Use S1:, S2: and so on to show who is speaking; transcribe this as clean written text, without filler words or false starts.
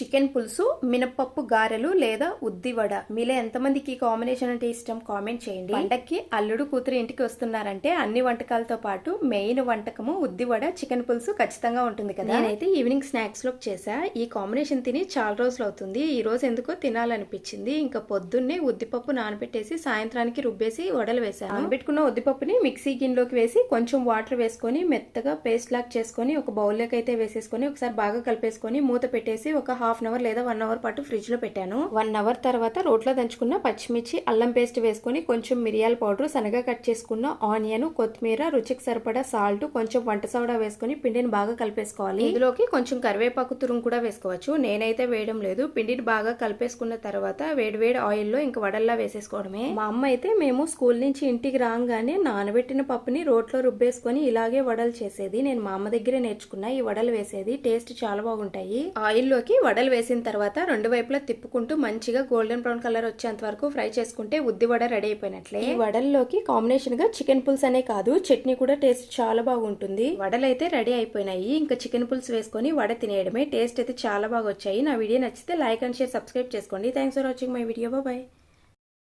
S1: Chicken పులుసు, మినపప్పు గారెలు లేదా ఉద్దివడ, మీలో ఎంతమందికి ఈ కాంబినేషన్ అంటే ఇష్టం కామెంట్ చేయండి. పండక్కి అల్లుడు కూతురు ఇంటికి వస్తున్నారంటే అన్ని వంటకాలతో పాటు మెయిన్ వంటకము ఉద్దివడ చికెన్ పులుసు ఖచ్చితంగా ఉంటుంది కదా. నేనైతే ఈవినింగ్ స్నాక్స్ లోకి చేసా. ఈ కాంబినేషన్ తిని చాలా రోజులు అవుతుంది. ఈ రోజు ఎందుకో తినాలనిపించింది. ఇంకా పొద్దున్నే ఉద్దిపప్పు నానబెట్టేసి సాయంత్రానికి రుబ్బేసి వడలు వేసాను. నానబెట్టుకున్న ఉద్దిపప్పుని మిక్సీ గిన్నెలోకి వేసి కొంచెం వాటర్ వేసుకొని మెత్తగా పేస్ట్ లాగా చేసుకొని ఒక బౌల్లోకి అయితే వేసేసుకొని ఒకసారి బాగా కలిపేసుకొని మూత పెట్టేసి ఒక హాఫ్ అన్ అవర్ లేదా 1 అవర్ పాటు ఫ్రిడ్జ్ లో పెట్టాను. 1 అవర్ తర్వాత రోట్లో దంచుకున్న పచ్చిమిర్చి, అల్లం పేస్ట్ వేసుకుని కొంచెం మిరియాల పౌడర్, సన్నగా కట్ చేసుకున్న ఆనియన్, కొత్తిమీర, రుచికి సరిపడా సాల్ట్, కొంచెం వంట సోడా వేసుకుని పిండిని బాగా కలిపేసుకోవాలి. ఇందులోకి కొంచెం కరివేపాకు తురుము కూడా వేసుకోవచ్చు. నేనైతే వేయడం లేదు. పిండిని బాగా కలిపేసుకున్న తర్వాత వేడివేడి ఆయిల్ లో ఇంకా వడల్లా వేసేసుకోవడమే. మా అమ్మ అయితే మేము స్కూల్ నుంచి ఇంటికి రాగానే నానబెట్టిన పప్పుని రోట్లో రుబ్బేసుకొని ఇలాగే వడలు చేసేది. నేను మా అమ్మ దగ్గరే నేర్చుకున్నా ఈ వడలు వేసేది. టేస్ట్ చాలా బాగుంటాయి. ఆయిల్ లోకి వడలు వేసిన తర్వాత రెండు వైపులా తిప్పుకుంటూ మంచిగా గోల్డెన్ బ్రౌన్ కలర్ వచ్చేంత వరకు ఫ్రై చేసుకుంటే ఉద్ది వడ రెడీ అయిపోయినట్లే. ఈ వడల్లోకి కాంబినేషన్ గా చికెన్ పులుసు అనే కాదు, చట్నీ కూడా టేస్ట్ చాలా బాగుంటుంది. వడలు అయితే రెడీ అయిపోయినాయి. ఇంకా చికెన్ పులుసు వేసుకొని వడ తినేయడమే. టేస్ట్ అయితే చాలా బాగా వచ్చాయి. నా వీడియో నచ్చితే లైక్ అండ్ షేర్, సబ్స్క్రైబ్ చేసుకోండి. Thanks for watching my video. Bye.